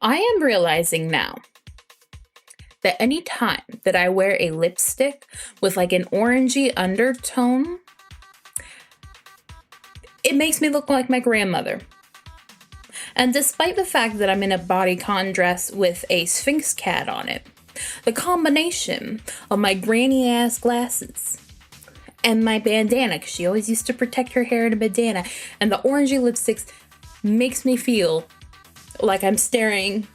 I am realizing now that any time that I wear a lipstick with like an orangey undertone, it makes me look like my grandmother. And despite the fact that I'm in a bodycon dress with a Sphinx cat on it, the combination of my granny ass glasses and my bandana, because she always used to protect her hair in a bandana, and the orangey lipsticks makes me feel like I'm staring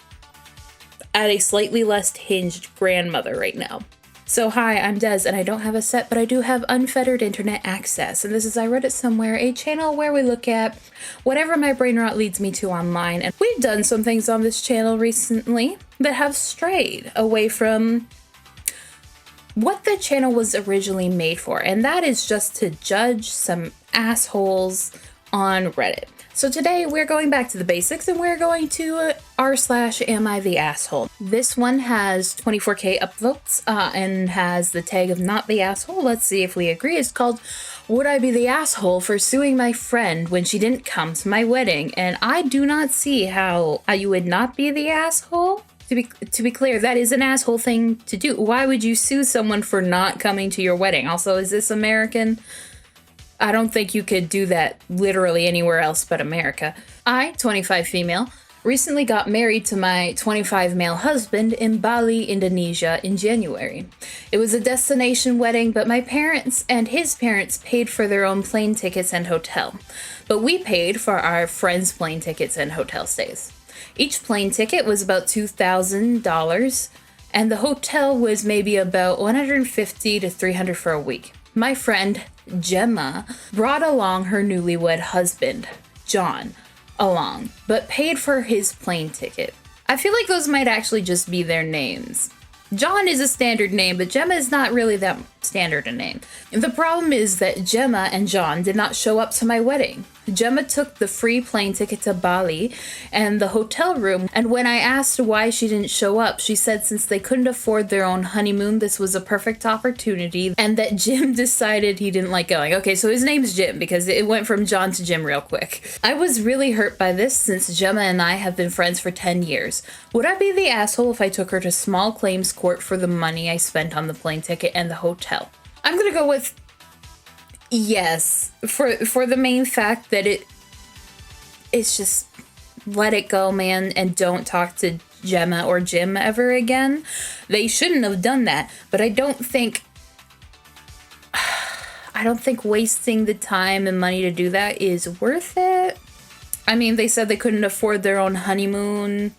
at a slightly less hinged grandmother right now. So hi, I'm Des, and I don't have a set, but I do have unfettered internet access. And this is, I read it somewhere, a channel where we look at whatever my brain rot leads me to online. And we've done some things on this channel recently that have strayed away from what the channel was originally made for. And that is just to judge some assholes on Reddit. So today we're going back to the basics and we're going to r/am I the asshole. This one has 24k upvotes and has the tag of not the asshole. Let's see if we agree. It's called Would I Be the Asshole for Suing My Friend When She Didn't Come to My Wedding? And I do not see how you would not be the asshole. To be clear, that is an asshole thing to do. Why would you sue someone for not coming to your wedding? Also, is this American? I don't think you could do that literally anywhere else but America. I, 25 female, recently got married to my 25 male husband in Bali, Indonesia in January. It was a destination wedding, but my parents and his parents paid for their own plane tickets and hotel. But we paid for our friends' plane tickets and hotel stays. Each plane ticket was about $2,000, and the hotel was maybe about $150 to $300 for a week. My friend, Gemma, brought along her newlywed husband, John, along, but paid for his plane ticket. I feel like those might actually just be their names. John is a standard name, but Gemma is not really that standard a name. The problem is that Gemma and John did not show up to my wedding. Gemma took the free plane ticket to Bali and the hotel room, and when I asked why she didn't show up, she said since they couldn't afford their own honeymoon, this was a perfect opportunity, and that Jim decided he didn't like going. Okay, so his name's Jim, because it went from John to Jim real quick. I was really hurt by this since Gemma and I have been friends for 10 years. Would I be the asshole if I took her to small claims court for the money I spent on the plane ticket and the hotel? I'm gonna go with yes, for the main fact that it's just let it go, man, and don't talk to Gemma or Jim ever again. They shouldn't have done that, but I don't think wasting the time and money to do that is worth it. I mean, they said they couldn't afford their own honeymoon,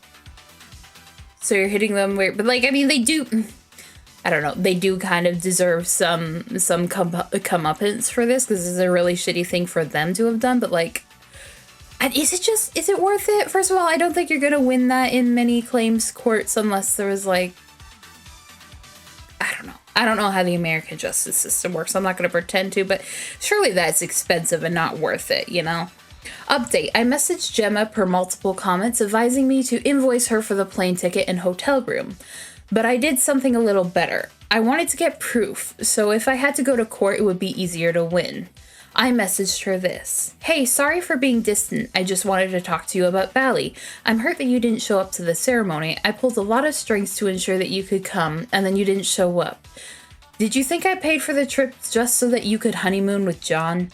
so you're hitting them weird, but like, I mean, they do. I don't know, they do kind of deserve some comeuppance for this, because this is a really shitty thing for them to have done, but like, is it worth it? First of all, I don't think you're gonna win that in many claims courts unless there was like, I don't know how the American justice system works, I'm not gonna pretend to, but surely that's expensive and not worth it, you know? Update, I messaged Gemma per multiple comments advising me to invoice her for the plane ticket and hotel room. But I did something a little better. I wanted to get proof, so if I had to go to court, it would be easier to win. I messaged her this. Hey, sorry for being distant. I just wanted to talk to you about Bali. I'm hurt that you didn't show up to the ceremony. I pulled a lot of strings to ensure that you could come, and then you didn't show up. Did you think I paid for the trip just so that you could honeymoon with John?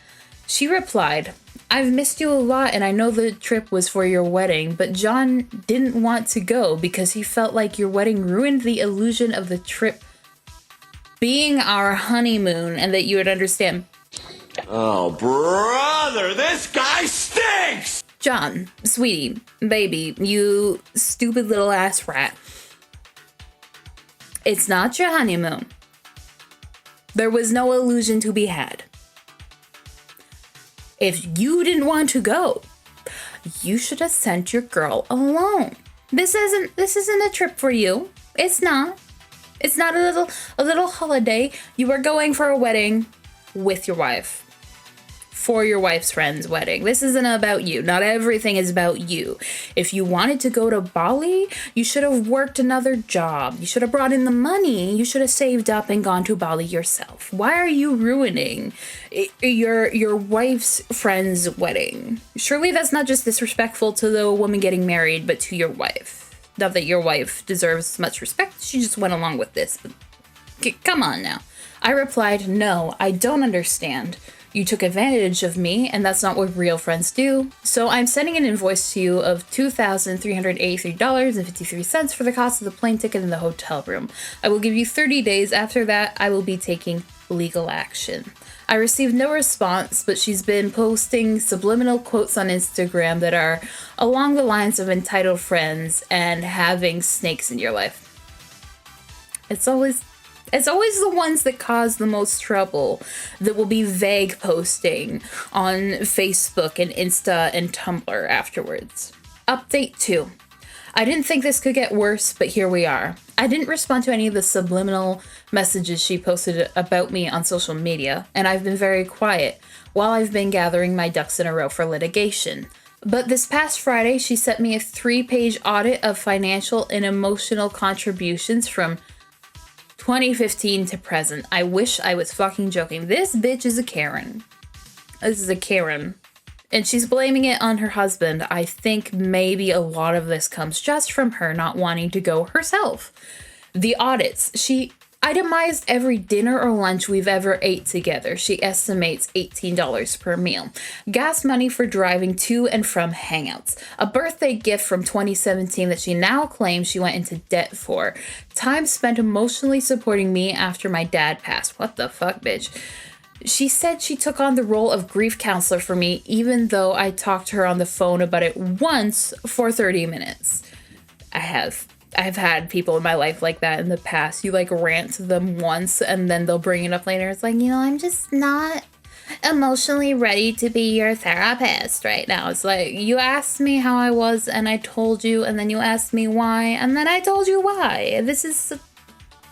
She replied, I've missed you a lot and I know the trip was for your wedding, but John didn't want to go because he felt like your wedding ruined the illusion of the trip being our honeymoon and that you would understand. Oh, brother, this guy stinks! John, sweetie, baby, you stupid little ass rat. It's not your honeymoon. There was no illusion to be had. If you didn't want to go, you should have sent your girl alone. This isn't a trip for you. It's not. It's not a little holiday. You are going for a wedding with your wife. For your wife's friend's wedding. This isn't about you. Not everything is about you. If you wanted to go to Bali, you should have worked another job. You should have brought in the money. You should have saved up and gone to Bali yourself. Why are you ruining your wife's friend's wedding? Surely that's not just disrespectful to the woman getting married, but to your wife. Not that your wife deserves much respect, she just went along with this, but come on now. I replied, no, I don't understand. You took advantage of me, and that's not what real friends do. So I'm sending an invoice to you of $2,383.53 for the cost of the plane ticket and the hotel room. I will give you 30 days. After that, I will be taking legal action. I received no response, but she's been posting subliminal quotes on Instagram that are along the lines of entitled friends and having snakes in your life. It's always the ones that cause the most trouble that will be vague posting on Facebook and Insta and Tumblr afterwards. Update 2. I didn't think this could get worse, but here we are. I didn't respond to any of the subliminal messages she posted about me on social media, and I've been very quiet while I've been gathering my ducks in a row for litigation. But this past Friday, she sent me a 3-page audit of financial and emotional contributions from 2015 to present. I wish I was fucking joking. This bitch is a Karen. This is a Karen. And she's blaming it on her husband. I think maybe a lot of this comes just from her not wanting to go herself. The audits. She itemized every dinner or lunch we've ever ate together. She estimates $18 per meal. Gas money for driving to and from hangouts. A birthday gift from 2017 that she now claims she went into debt for. Time spent emotionally supporting me after my dad passed. What the fuck, bitch? She said she took on the role of grief counselor for me, even though I talked to her on the phone about it once for 30 minutes. I've had people in my life like that in the past. You like rant to them once and then they'll bring it up later. It's like, I'm just not emotionally ready to be your therapist right now. It's like, you asked me how I was and I told you, and then you asked me why, and then I told you why. This is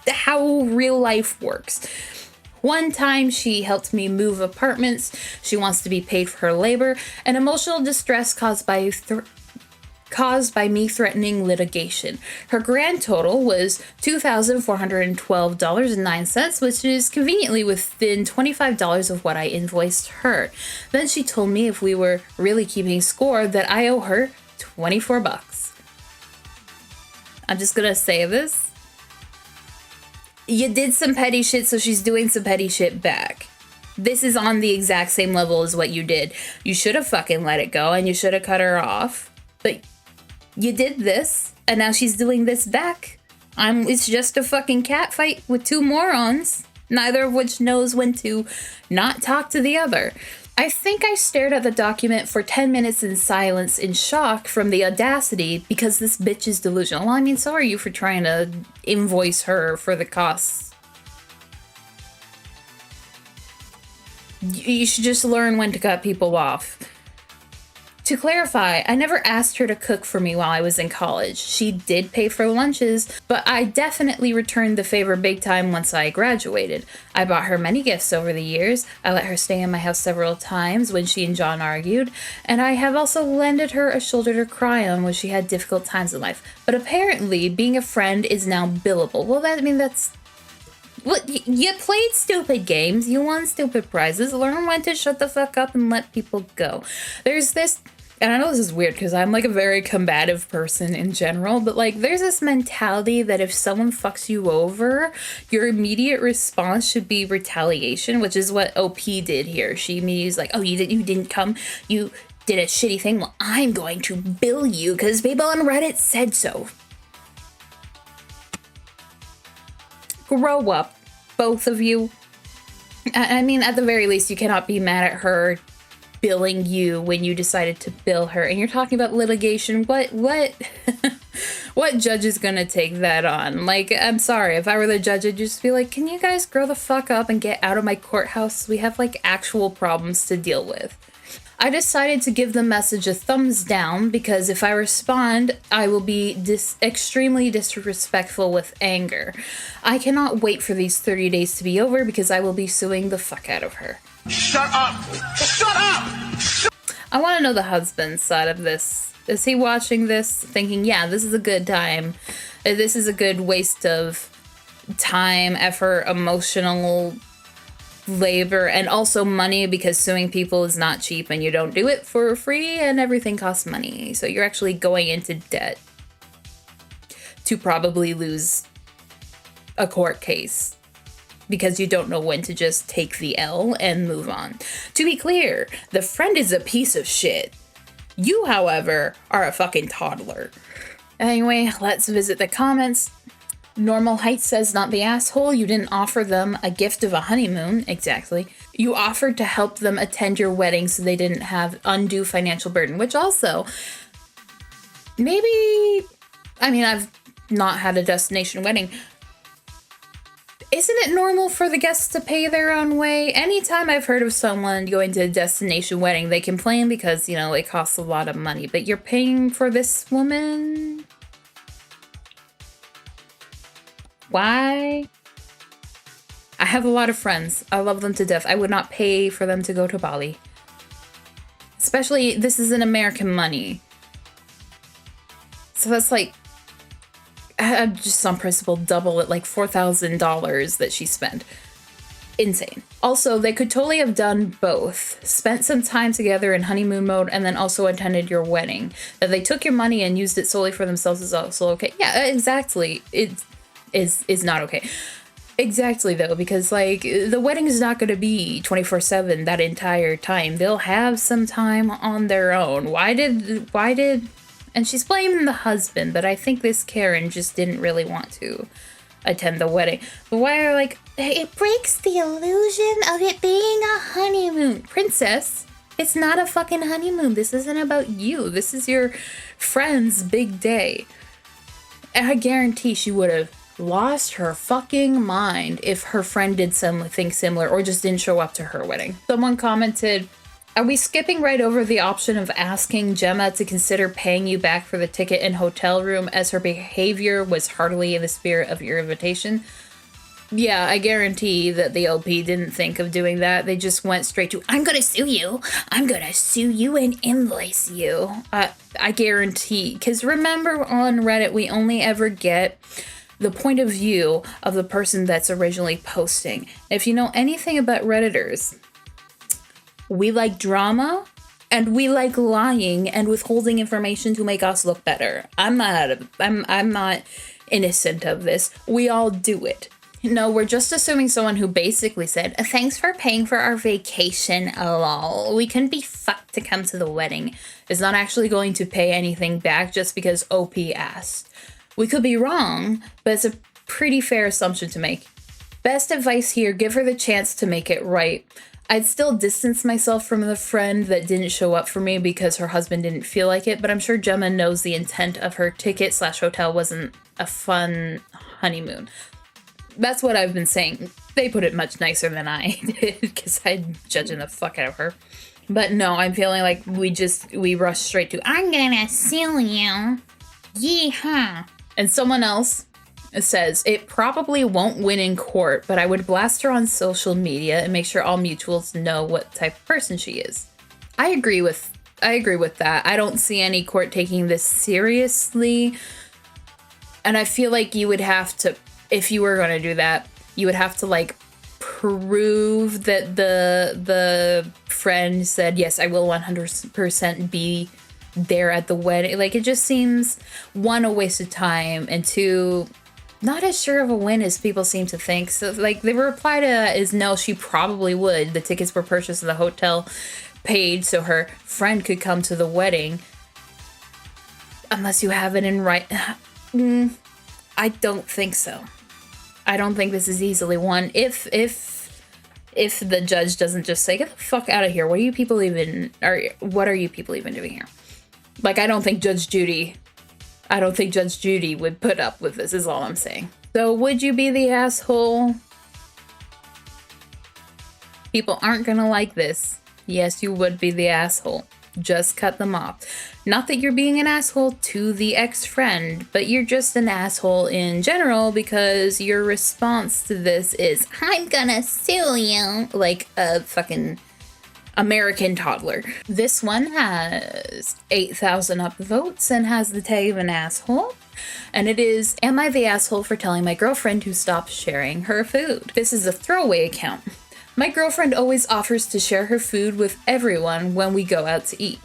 how real life works. One time she helped me move apartments. She wants to be paid for her labor and emotional distress caused by me threatening litigation. Her grand total was $2,412.09, which is conveniently within $25 of what I invoiced her. Then she told me if we were really keeping score that I owe her $24. I'm just gonna say this. You did some petty shit, so she's doing some petty shit back. This is on the exact same level as what you did. You should have fucking let it go, and you should have cut her off. But you did this, and now she's doing this back. It's just a fucking cat fight with two morons, neither of which knows when to not talk to the other. I think I stared at the document for 10 minutes in silence in shock from the audacity because this bitch is delusional. Well, I mean, so are you for trying to invoice her for the costs. You should just learn when to cut people off. To clarify, I never asked her to cook for me while I was in college. She did pay for lunches, but I definitely returned the favor big time once I graduated. I bought her many gifts over the years. I let her stay in my house several times when she and John argued, and I have also lended her a shoulder to cry on when she had difficult times in life. But apparently, being a friend is now billable. Well, that's... Well, you played stupid games, you won stupid prizes, learn when to shut the fuck up and let people go. There's this, and I know this is weird because I'm like a very combative person in general, but like there's this mentality that if someone fucks you over, your immediate response should be retaliation, which is what OP did here. She immediately was like, oh, you didn't come, you did a shitty thing, well, I'm going to bill you because people on Reddit said so. Grow up, both of you. I mean, at the very least, you cannot be mad at her billing you when you decided to bill her. And you're talking about litigation. What judge is gonna take that on? Like, I'm sorry, if I were the judge, I'd just be like, can you guys grow the fuck up and get out of my courthouse? We have like actual problems to deal with. I decided to give the message a thumbs down because if I respond, I will be extremely disrespectful with anger. I cannot wait for these 30 days to be over because I will be suing the fuck out of her. Shut up! Shut up! I want to know the husband's side of this. Is he watching this thinking, yeah, this is a good time. This is a good waste of time, effort, emotional labor, and also money because suing people is not cheap and you don't do it for free and everything costs money. So you're actually going into debt. to probably lose a court case because you don't know when to just take the L and move on. To be clear, the friend is a piece of shit. You, however, are a fucking toddler. Anyway, let's visit the comments. Normal Height says, not the asshole. You didn't offer them a gift of a honeymoon. Exactly. You offered to help them attend your wedding so they didn't have undue financial burden, which also, maybe, I mean, I've not had a destination wedding. Isn't it normal for the guests to pay their own way? Anytime I've heard of someone going to a destination wedding, they complain because, you know, it costs a lot of money. But you're paying for this woman? Why? I have a lot of friends. I love them to death. I would not pay for them to go to Bali. Especially, this is in American money. So that's like, just on principle, double it, like $4,000 that she spent. Insane. Also, they could totally have done both. Spent some time together in honeymoon mode and then also attended your wedding. That they took your money and used it solely for themselves is also okay. Yeah, exactly. It is not okay. Exactly, though, because, like, the wedding is not going to be 24/7 that entire time. They'll have some time on their own. Why did... And she's blaming the husband, but I think this Karen just didn't really want to attend the wedding. But why are, like, it breaks the illusion of it being a honeymoon. Princess, it's not a fucking honeymoon. This isn't about you. This is your friend's big day. And I guarantee she would have lost her fucking mind if her friend did something similar or just didn't show up to her wedding. Someone commented, are we skipping right over the option of asking Gemma to consider paying you back for the ticket and hotel room as her behavior was hardly in the spirit of your invitation? Yeah, I guarantee that the LP didn't think of doing that. They just went straight to, I'm gonna sue you. I'm gonna sue you and invoice you. I guarantee. Because remember on Reddit, we only ever get the point of view of the person that's originally posting. If you know anything about Redditors, we like drama and we like lying and withholding information to make us look better. I'm not innocent of this. We all do it. No, we're just assuming someone who basically said, thanks for paying for our vacation, lol. We couldn't be fucked to come to the wedding, is not actually going to pay anything back just because OP asked. We could be wrong, but it's a pretty fair assumption to make. Best advice here, give her the chance to make it right. I'd still distance myself from the friend that didn't show up for me because her husband didn't feel like it, but I'm sure Gemma knows the intent of her ticket/hotel wasn't a fun honeymoon. That's what I've been saying. They put it much nicer than I did because I'm judging the fuck out of her. But no, I'm feeling like we rushed straight to, I'm gonna sue you. Yeehaw. And someone else says, it probably won't win in court, but I would blast her on social media and make sure all mutuals know what type of person she is. I agree with that. I don't see any court taking this seriously. And I feel like you would have to, if you were going to do that, you would have to like prove that the friend said, yes, I will 100% be there at the wedding. Like, it just seems, one, a waste of time, and two, not as sure of a win as people seem to think. So, like, the reply to that is no, she probably would. The tickets were purchased at the hotel, paid so her friend could come to the wedding. Unless you have it in right. I don't think so. I don't think this is easily won. If the judge doesn't just say, get the fuck out of here. What are you people even doing here? Like, I don't think Judge Judy would put up with this, is all I'm saying. So would you be the asshole? People aren't gonna like this. Yes, you would be the asshole. Just cut them off. Not that you're being an asshole to the ex-friend, but you're just an asshole in general because your response to this is, I'm gonna sue you, like a fucking American toddler. This one has 8,000 upvotes and has the tag of an asshole. And it is, am I the asshole for telling my girlfriend to stop sharing her food? This is a throwaway account. My girlfriend always offers to share her food with everyone when we go out to eat.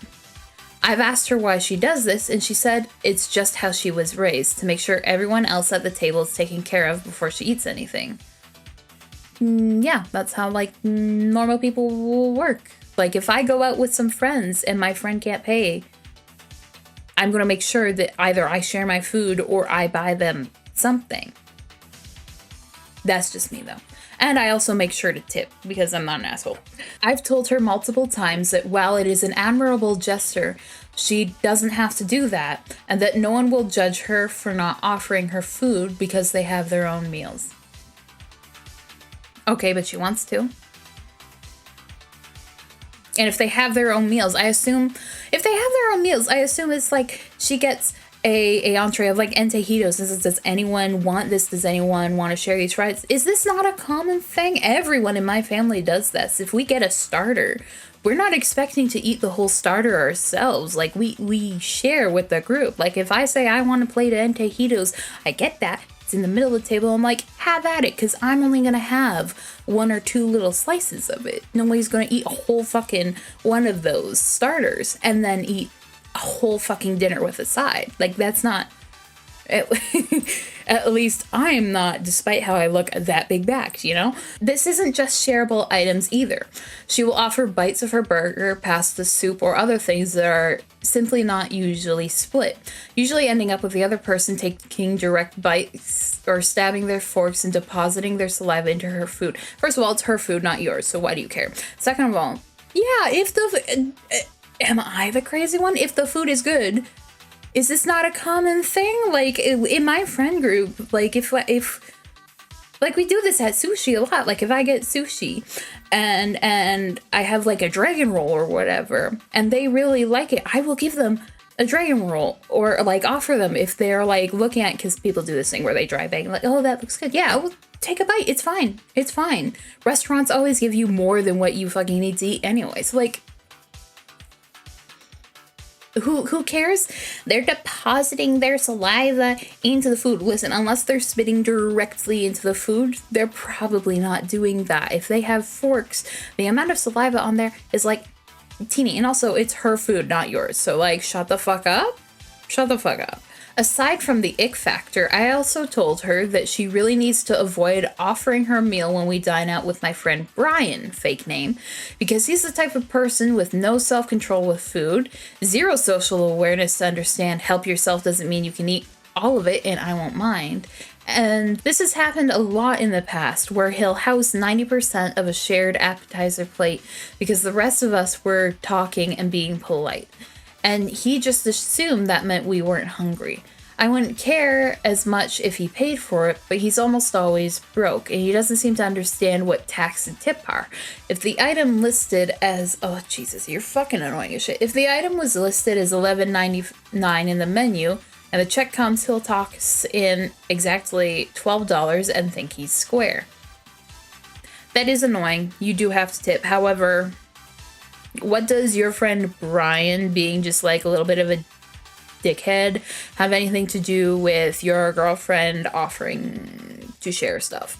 I've asked her why she does this, and she said it's just how she was raised, to make sure everyone else at the table is taken care of before she eats anything. Yeah, that's how, like, normal people will work. Like, if I go out with some friends and my friend can't pay, I'm gonna make sure that either I share my food or I buy them something. That's just me, though. And I also make sure to tip, because I'm not an asshole. I've told her multiple times that while it is an admirable gesture, she doesn't have to do that, and that no one will judge her for not offering her food because they have their own meals. Okay, but she wants to. And if they have their own meals, I assume it's like she gets a entree of like antajitos. Does anyone want this? Does anyone want to share these fries? Is this not a common thing? Everyone in my family does this. If we get a starter, we're not expecting to eat the whole starter ourselves. Like, we share with the group. Like, if I say I want a plate of antajitos, I get that. It's in the middle of the table. I'm like, have at it, because I'm only going to have 1 or 2 little slices of it. Nobody's going to eat a whole fucking one of those starters and then eat a whole fucking dinner with a side. Like, that's not... At least I'm not, despite how I look, that big backed, you know? This isn't just shareable items either. She will offer bites of her burger, pasta, soup, or other things that are simply not usually split, usually ending up with the other person taking direct bites or stabbing their forks and depositing their saliva into her food. First of all, it's her food, not yours, so why do you care? Second of all, yeah, if the... am I the crazy one? If the food is good... Is this not a common thing? Like, in my friend group, like, if like, we do this at sushi a lot. Like, if I get sushi and I have, like, a dragon roll or whatever, and they really like it, I will give them a dragon roll, or, like, offer them if they're, like, looking at, because people do this thing where they dry bang, like, oh, that looks good. Yeah, well, take a bite. It's fine. It's fine. Restaurants always give you more than what you fucking need to eat anyway. So, like... Who cares? They're depositing their saliva into the food. Listen, unless they're spitting directly into the food, they're probably not doing that. If they have forks, the amount of saliva on there is like teeny. And also, it's her food, not yours. So, like, shut the fuck up. Shut the fuck up. Aside from the ick factor, I also told her that she really needs to avoid offering her meal when we dine out with my friend Brian, fake name, because he's the type of person with no self-control with food, zero social awareness to understand help yourself doesn't mean you can eat all of it and I won't mind. And this has happened a lot in the past, where he'll house 90% of a shared appetizer plate because the rest of us were talking and being polite. And he just assumed that meant we weren't hungry. I wouldn't care as much if he paid for it, but he's almost always broke, and he doesn't seem to understand what tax and tip are. If the item listed as... Oh, Jesus, you're fucking annoying as shit. If the item was listed as $11.99 in the menu, and the check comes, he'll toss in exactly $12 and think he's square. That is annoying. You do have to tip. However... What does your friend Brian being just like a little bit of a dickhead have anything to do with your girlfriend offering to share stuff?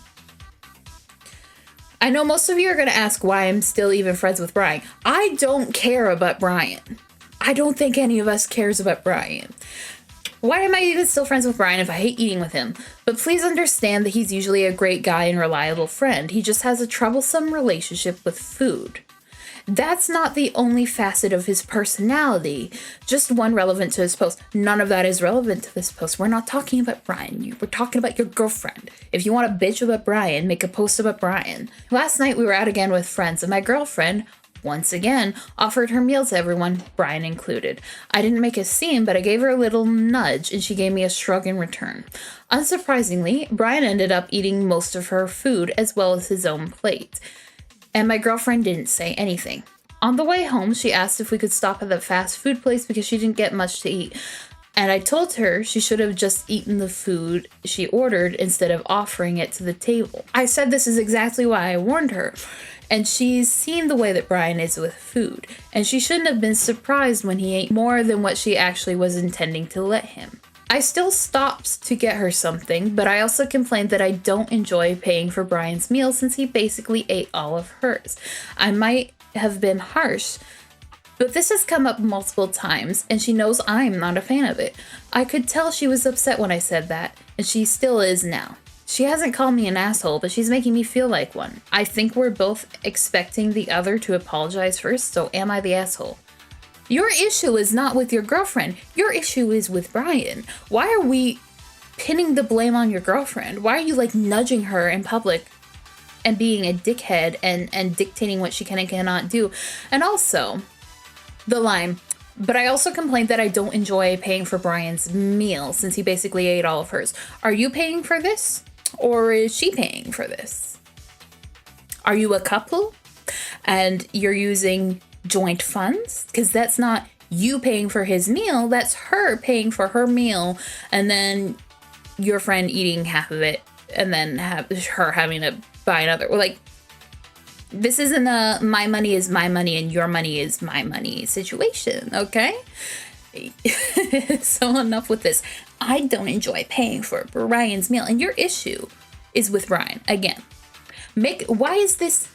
I know most of you are going to ask why I'm still even friends with Brian. I don't care about Brian. I don't think any of us cares about Brian. Why am I even still friends with Brian if I hate eating with him? But please understand that he's usually a great guy and reliable friend. He just has a troublesome relationship with food. That's not the only facet of his personality, just one relevant to his post. None of that is relevant to this post. We're not talking about Brian. We're talking about your girlfriend. If you want to bitch about Brian, make a post about Brian. Last night we were out again with friends, and my girlfriend, once again, offered her meal to everyone, Brian included. I didn't make a scene, but I gave her a little nudge, and she gave me a shrug in return. Unsurprisingly, Brian ended up eating most of her food as well as his own plate. And my girlfriend didn't say anything. On the way home, she asked if we could stop at the fast food place because she didn't get much to eat. And I told her she should have just eaten the food she ordered instead of offering it to the table. I said this is exactly why I warned her. And she's seen the way that Brian is with food. And she shouldn't have been surprised when he ate more than what she actually was intending to let him. I still stopped to get her something, but I also complained that I don't enjoy paying for Brian's meal since he basically ate all of hers. I might have been harsh, But this has come up multiple times, and she knows I'm not a fan of it. I could tell she was upset when I said that, and she still is now. She hasn't called me an asshole, but she's making me feel like one. I think we're both expecting the other to apologize first, so am I the asshole? Your issue is not with your girlfriend. Your issue is with Brian. Why are we pinning the blame on your girlfriend? Why are you like nudging her in public and being a dickhead and dictating what she can and cannot do? And also, the line, but I also complained that I don't enjoy paying for Brian's meal since he basically ate all of hers. Are you paying for this? Or is she paying for this? Are you a couple and you're using joint funds? Because that's not you paying for his meal, that's her paying for her meal and then your friend eating half of it and then her having to buy another. Like, this isn't a my money is my money and your money is my money situation, okay? So enough with this. I don't enjoy paying for Brian's meal, and your issue is with Brian again. Why is this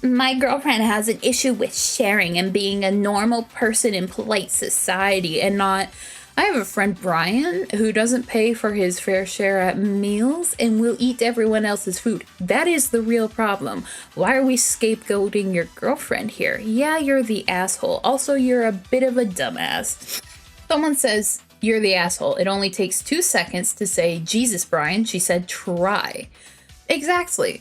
my girlfriend has an issue with sharing and being a normal person in polite society and not. I have a friend, Brian, who doesn't pay for his fair share at meals and will eat everyone else's food. That is the real problem. Why are we scapegoating your girlfriend here? Yeah, you're the asshole. Also, you're a bit of a dumbass. Someone says, you're the asshole. It only takes 2 seconds to say, Jesus, Brian, she said, try. Exactly.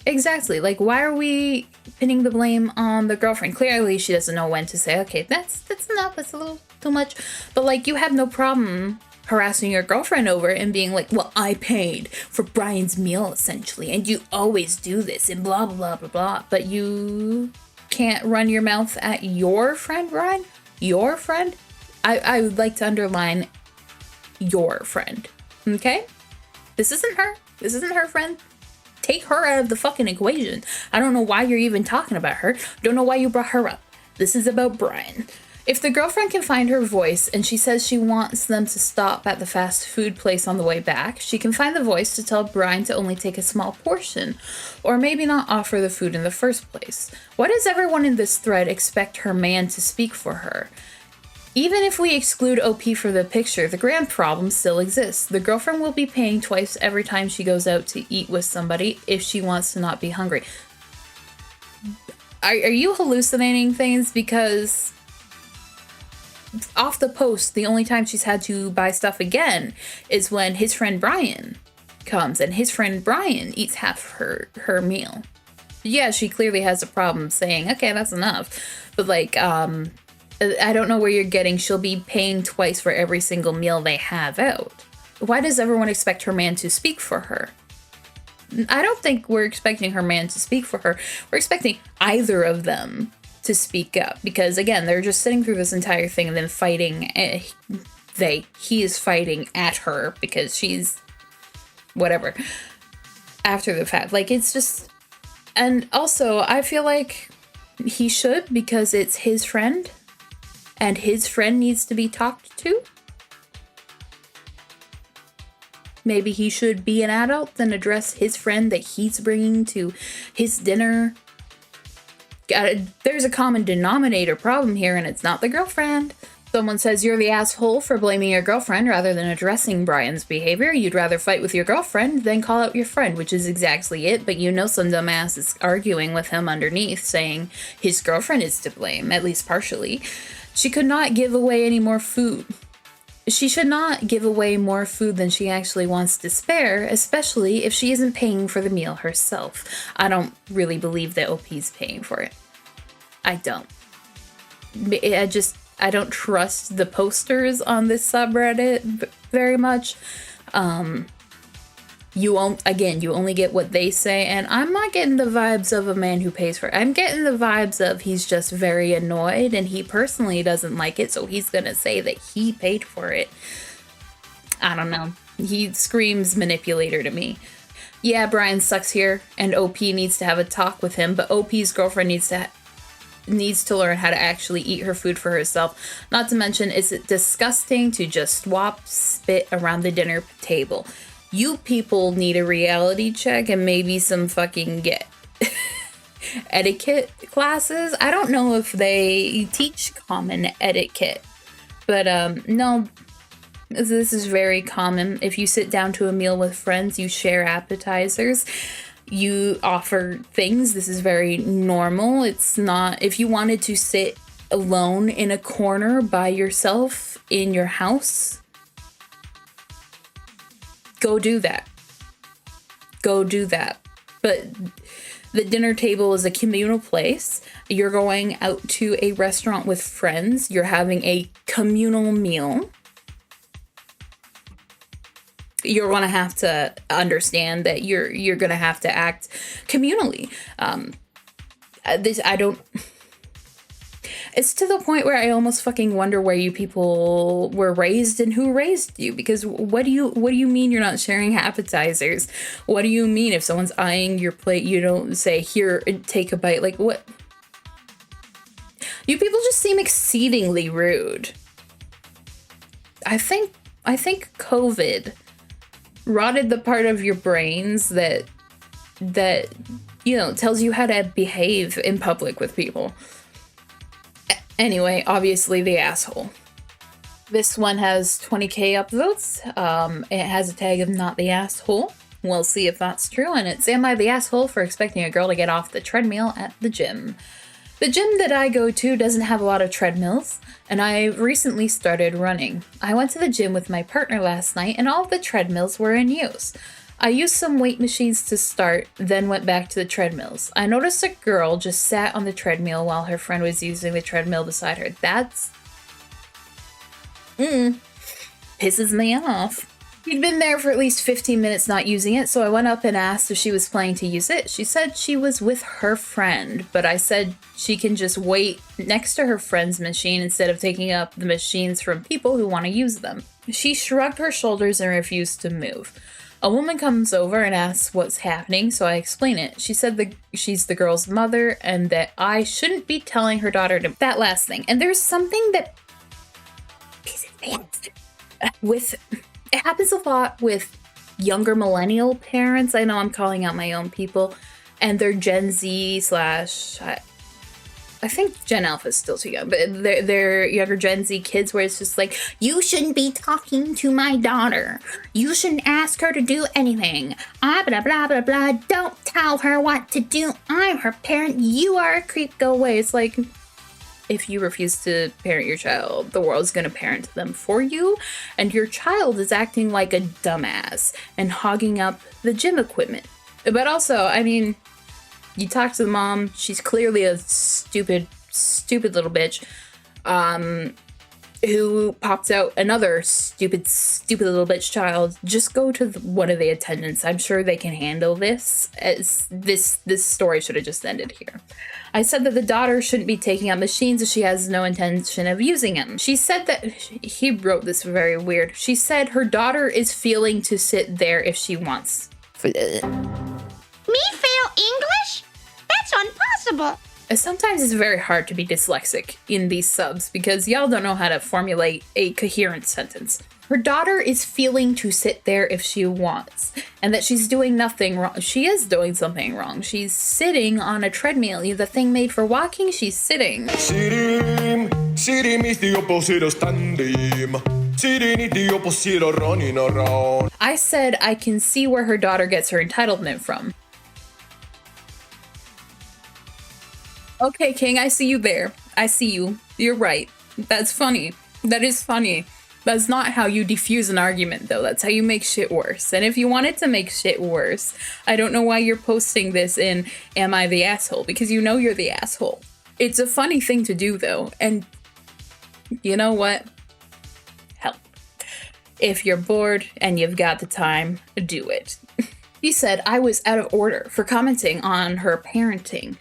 Like, why are we pinning the blame on the girlfriend? Clearly, she doesn't know when to say, okay, that's enough, that's a little too much. But, like, you have no problem harassing your girlfriend over it and being like, well, I paid for Brian's meal, essentially, and you always do this, and blah, blah, blah, blah, blah. But you can't run your mouth at your friend, Brian? Your friend? I would like to underline your friend, okay? This isn't her. This isn't her friend. Take her out of the fucking equation. I don't know why you're even talking about her. Don't know why you brought her up. This is about Brian. If the girlfriend can find her voice and she says she wants them to stop at the fast food place on the way back, she can find the voice to tell Brian to only take a small portion, or maybe not offer the food in the first place. Why does everyone in this thread expect her man to speak for her? Even if we exclude OP from the picture, the grand problem still exists. The girlfriend will be paying twice every time she goes out to eat with somebody if she wants to not be hungry. Are you hallucinating things? Because off the post, the only time she's had to buy stuff again is when his friend Brian comes, and his friend Brian eats half her meal. Yeah, she clearly has a problem saying, okay, that's enough. But like, I don't know where you're getting she'll be paying twice for every single meal they have out. Why does everyone expect her man to speak for her? I don't think we're expecting her man to speak for her. We're expecting either of them to speak up. Because again, they're just sitting through this entire thing and then fighting. He is fighting at her because she's whatever. After the fact. Like, it's just. And also, I feel like he should, because it's his friend. And his friend needs to be talked to. Maybe he should be an adult and address his friend that he's bringing to his dinner. There's a common denominator problem here, and it's not the girlfriend. Someone says you're the asshole for blaming your girlfriend rather than addressing Brian's behavior. You'd rather fight with your girlfriend than call out your friend, which is exactly it. But you know some dumbass is arguing with him underneath, saying his girlfriend is to blame, at least partially. She could not give away any more food. She should not give away more food than she actually wants to spare, especially if she isn't paying for the meal herself. I don't really believe that OP's paying for it. I don't. I don't trust the posters on this subreddit very much. You only get what they say, and I'm not getting the vibes of a man who pays for it. I'm getting the vibes of he's just very annoyed, and he personally doesn't like it, so he's gonna say that he paid for it. I don't know. He screams manipulator to me. Yeah, Brian sucks here, and OP needs to have a talk with him, but OP's girlfriend needs to learn how to actually eat her food for herself. Not to mention, it's disgusting to just swap spit around the dinner table. You people need a reality check and maybe some fucking etiquette classes. I don't know if they teach common etiquette, but no, this is very common. If you sit down to a meal with friends, you share appetizers, you offer things. This is very normal. It's not, if you wanted to sit alone in a corner by yourself in your house, go do that. Go do that. But the dinner table is a communal place. You're going out to a restaurant with friends. You're having a communal meal. You're going to have to understand that you're going to have to act communally. It's to the point where I almost fucking wonder where you people were raised and who raised you. Because what do you mean you're not sharing appetizers? What do you mean if someone's eyeing your plate, you don't say, here, take a bite? Like, what? You people just seem exceedingly rude. I think COVID rotted the part of your brains that tells you how to behave in public with people. Anyway, obviously the asshole. This one has 20k upvotes. It has a tag of not the asshole. We'll see if that's true. And it's, am I the asshole for expecting a girl to get off the treadmill at the gym? The gym that I go to doesn't have a lot of treadmills, and I recently started running. I went to the gym with my partner last night, and all of the treadmills were in use. I used some weight machines to start, then went back to the treadmills. I noticed a girl just sat on the treadmill while her friend was using the treadmill beside her. That's... pisses me off. She'd been there for at least 15 minutes not using it, so I went up and asked if she was planning to use it. She said she was with her friend, but I said she can just wait next to her friend's machine instead of taking up the machines from people who want to use them. She shrugged her shoulders and refused to move. A woman comes over and asks what's happening, so I explain it. She said she's the girl's mother and that I shouldn't be telling her daughter to... That last thing. And there's something that pisses me off. It happens a lot with younger millennial parents. I know I'm calling out my own people. And they're Gen Z / I think Gen Alpha is still too young, but they're younger Gen Z kids where it's just like, you shouldn't be talking to my daughter. You shouldn't ask her to do anything. Blah, blah, blah, blah. Don't tell her what to do. I'm her parent. You are a creep. Go away. It's like, if you refuse to parent your child, the world's going to parent them for you. And your child is acting like a dumbass and hogging up the gym equipment. But also, I mean... You talk to the mom, she's clearly a stupid little bitch, who pops out another stupid little bitch child. Just go to one of the attendants. I'm sure they can handle this. This story should have just ended here. I said that the daughter shouldn't be taking out machines if she has no intention of using them. She said that, he wrote this very weird. She said her daughter is feeling to sit there if she wants. Me fail English? That's impossible. Sometimes it's very hard to be dyslexic in these subs because y'all don't know how to formulate a coherent sentence. Her daughter is feeling to sit there if she wants, and that she's doing nothing wrong. She is doing something wrong. She's sitting on a treadmill. The thing made for walking, she's sitting. Sitting is the opposite of standing. Sitting is the opposite of running around. I said I can see where her daughter gets her entitlement from. Okay, King, I see you there. I see you. You're right. That's funny. That is funny. That's not how you defuse an argument, though. That's how you make shit worse. And if you wanted to make shit worse, I don't know why you're posting this in Am I the Asshole? Because you know you're the asshole. It's a funny thing to do, though. And you know what? Hell. If you're bored and you've got the time, do it. He said I was out of order for commenting on her parenting.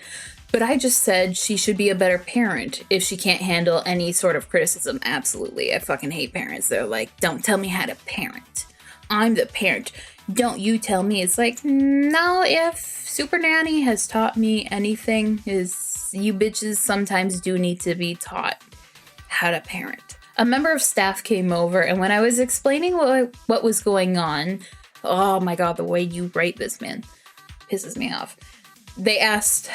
But I just said she should be a better parent if she can't handle any sort of criticism. Absolutely. I fucking hate parents. They're like, don't tell me how to parent. I'm the parent. Don't you tell me. It's like, no, if Super Nanny has taught me anything, is you bitches sometimes do need to be taught how to parent. A member of staff came over, and when I was explaining what was going on, oh my god, the way you write this, man, pisses me off. They asked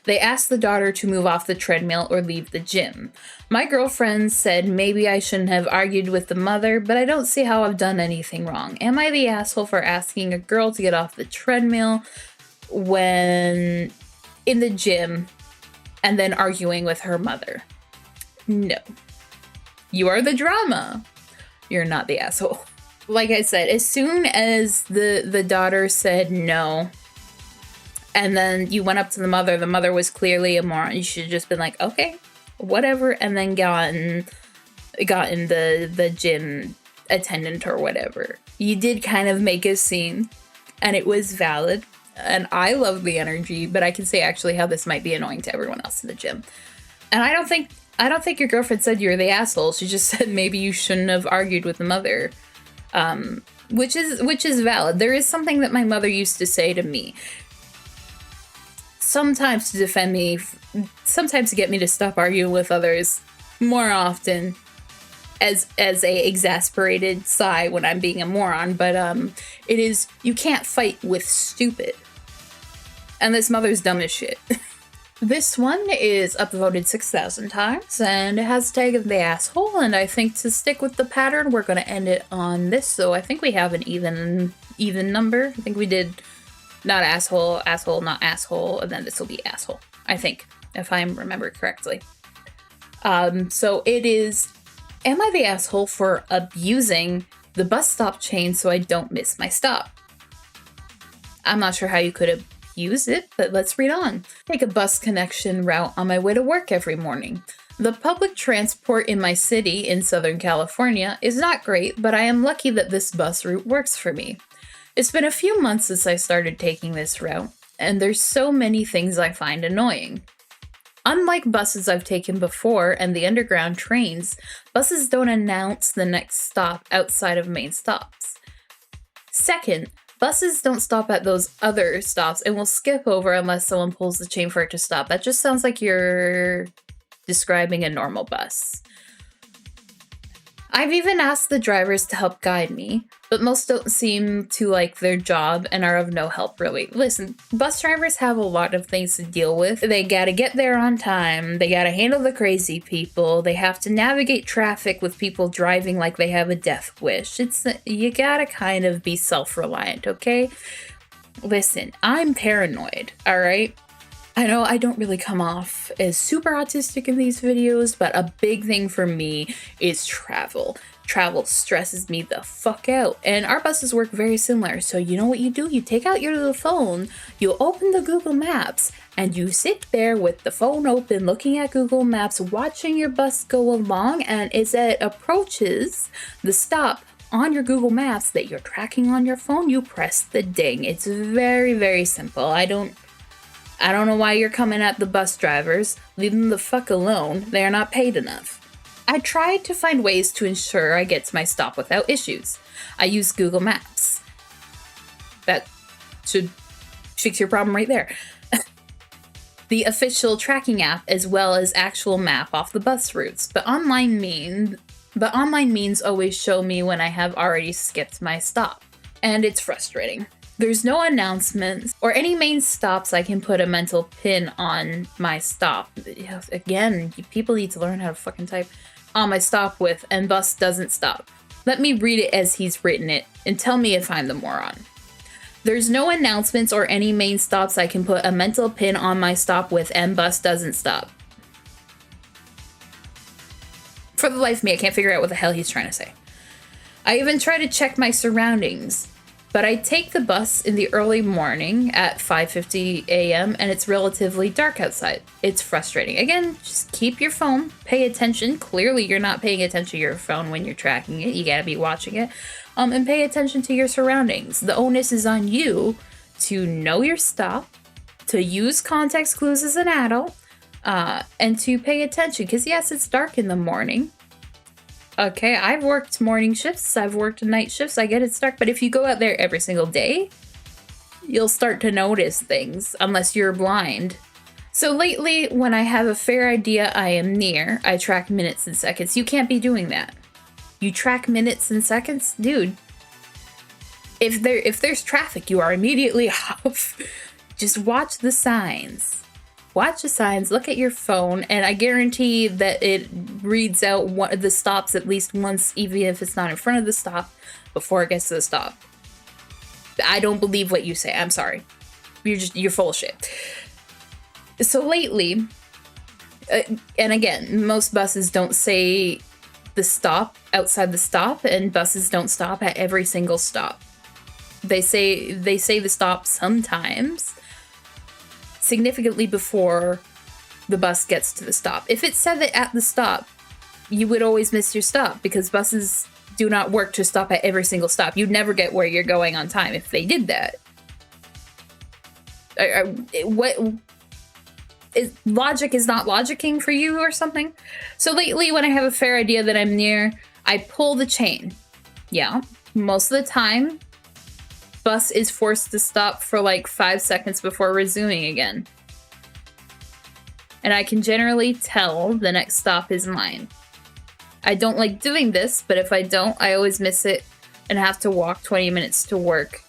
They asked the daughter to move off the treadmill or leave the gym. My girlfriend said maybe I shouldn't have argued with the mother, but I don't see how I've done anything wrong. Am I the asshole for asking a girl to get off the treadmill when in the gym and then arguing with her mother? No. You are the drama. You're not the asshole. Like I said, as soon as the daughter said no, and then you went up to the mother was clearly a moron. You should have just been like, okay, whatever, and then gotten the gym attendant or whatever. You did kind of make a scene, and it was valid, and I love the energy, but I can say actually how this might be annoying to everyone else in the gym. And I don't think your girlfriend said you were the asshole. She just said maybe you shouldn't have argued with the mother, which is valid. There is something that my mother used to say to me, sometimes to defend me, sometimes to get me to stop arguing with others, more often as a exasperated sigh when I'm being a moron, but it is, you can't fight with stupid. And this mother's dumb as shit. This one is upvoted 6,000 times, and it has the tag of the asshole, and I think to stick with the pattern, we're going to end it on this, so I think we have an even number. I think we did not asshole, asshole, not asshole, and then this will be asshole, I think, if I remember correctly. So it is, am I the asshole for abusing the bus stop chain so I don't miss my stop? I'm not sure how you could abuse it, but let's read on. Take a bus connection route on my way to work every morning. The public transport in my city in Southern California is not great, but I am lucky that this bus route works for me. It's been a few months since I started taking this route, and there's so many things I find annoying. Unlike buses I've taken before and the underground trains, buses don't announce the next stop outside of main stops. Second, buses don't stop at those other stops and will skip over unless someone pulls the chain for it to stop. That just sounds like you're describing a normal bus. I've even asked the drivers to help guide me, but most don't seem to like their job and are of no help really. Listen, bus drivers have a lot of things to deal with. They gotta get there on time, they gotta handle the crazy people, they have to navigate traffic with people driving like they have a death wish. You gotta kind of be self-reliant, okay? Listen, I'm paranoid, alright? I know I don't really come off as super autistic in these videos, but a big thing for me is travel. Travel stresses me the fuck out, and our buses work very similar. So you know what you do? You take out your little phone, you open the Google Maps, and you sit there with the phone open, looking at Google Maps, watching your bus go along, and as it approaches the stop on your Google Maps that you're tracking on your phone, you press the ding. It's very, very simple. I don't know why you're coming at the bus drivers. Leave them the fuck alone. They are not paid enough. I tried to find ways to ensure I get to my stop without issues. I use Google Maps. That should fix your problem right there. The official tracking app as well as actual map off the bus routes. But online means always show me when I have already skipped my stop. And it's frustrating. There's no announcements or any main stops I can put a mental pin on my stop. Again, people need to learn how to fucking type on my stop with, and bus doesn't stop. Let me read it as he's written it and tell me if I'm the moron. There's no announcements or any main stops I can put a mental pin on my stop with, and bus doesn't stop. For the life of me, I can't figure out what the hell he's trying to say. I even try to check my surroundings. But I take the bus in the early morning at 5:50 a.m. and it's relatively dark outside. It's frustrating. Again, just keep your phone, pay attention. Clearly, you're not paying attention to your phone when you're tracking it. You gotta be watching it. And pay attention to your surroundings. The onus is on you to know your stop, to use context clues as an adult, and to pay attention. Because yes, it's dark in the morning. Okay, I've worked morning shifts, I've worked night shifts, I get it's dark, but if you go out there every single day, you'll start to notice things, unless you're blind. So lately, when I have a fair idea I am near, I track minutes and seconds. You can't be doing that. You track minutes and seconds? Dude, if there's traffic, you are immediately off. Just watch the signs. watch the signs, look at your phone, and I guarantee that it reads out the stops at least once, even if it's not in front of the stop, before it gets to the stop. I don't believe what you say. I'm sorry. You're full of shit. So lately, and again, most buses don't say the stop outside the stop, and buses don't stop at every single stop. They say the stop sometimes, significantly before the bus gets to the stop. If it said that at the stop, you would always miss your stop, because buses do not work to stop at every single stop. You'd never get where you're going on time if they did that. Logic is not logicking for you or something? So lately, when I have a fair idea that I'm near, I pull the chain. Yeah, most of the time, bus is forced to stop for like 5 seconds before resuming again. And I can generally tell the next stop is mine. I don't like doing this, but if I don't, I always miss it and have to walk 20 minutes to work.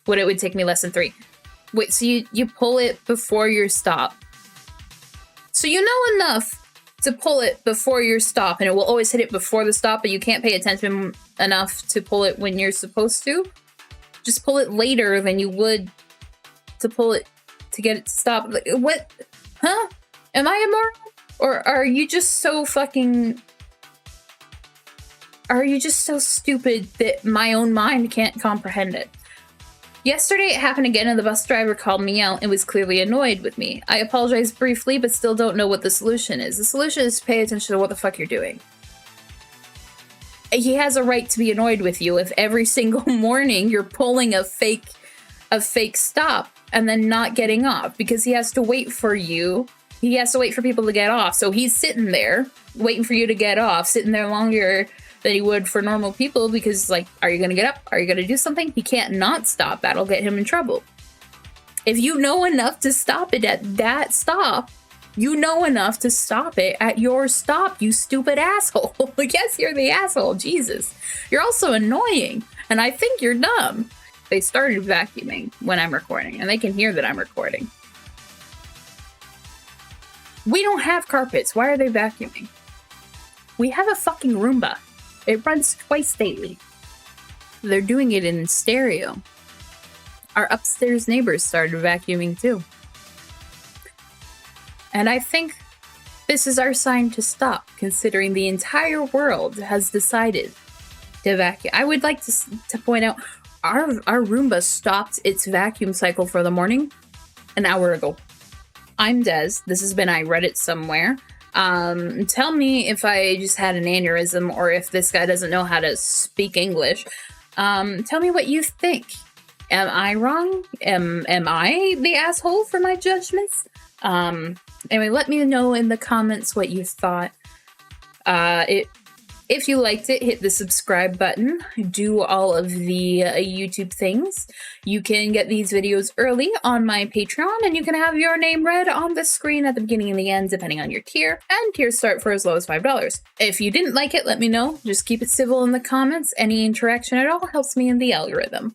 When it would take me less than 3. Wait, so you pull it before your stop. So you know enough to pull it before your stop, and it will always hit it before the stop, but you can't pay attention enough to pull it when you're supposed to. Just pull it later than you would to pull it to get it to stop. Like, what? Huh? Am I immoral? Or are you just so fucking... Are you just so stupid that my own mind can't comprehend it? Yesterday it happened again, and the bus driver called me out and was clearly annoyed with me. I apologized briefly, but still don't know what the solution is. The solution is to pay attention to what the fuck you're doing. He has a right to be annoyed with you if every single morning you're pulling a fake stop and then not getting off, because he has to wait for you. He has to wait for people to get off. So he's sitting there waiting for you to get off, sitting there longer than he would for normal people, because, like, are you gonna get up? Are you gonna do something? He can't not stop. That'll get him in trouble. If you know enough to stop it at that stop, you know enough to stop it at your stop, you stupid asshole. Yes, you're the asshole. Jesus. You're also annoying, and I think you're dumb. They started vacuuming when I'm recording, and they can hear that I'm recording. We don't have carpets. Why are they vacuuming? We have a fucking Roomba. It runs twice daily. They're doing it in stereo. Our upstairs neighbors started vacuuming too. And I think this is our sign to stop, considering the entire world has decided to vacuum. I would like to point out, our Roomba stopped its vacuum cycle for the morning an hour ago. I'm Des. This has been I Read It Somewhere. Tell me if I just had an aneurysm or if this guy doesn't know how to speak English. Tell me what you think. Am I wrong? Am I the asshole for my judgments? Anyway, let me know in the comments what you thought. If you liked it, hit the subscribe button. Do all of the YouTube things. You can get these videos early on my Patreon, and you can have your name read on the screen at the beginning and the end, depending on your tier. And tiers start for as low as $5. If you didn't like it, let me know. Just keep it civil in the comments. Any interaction at all helps me in the algorithm.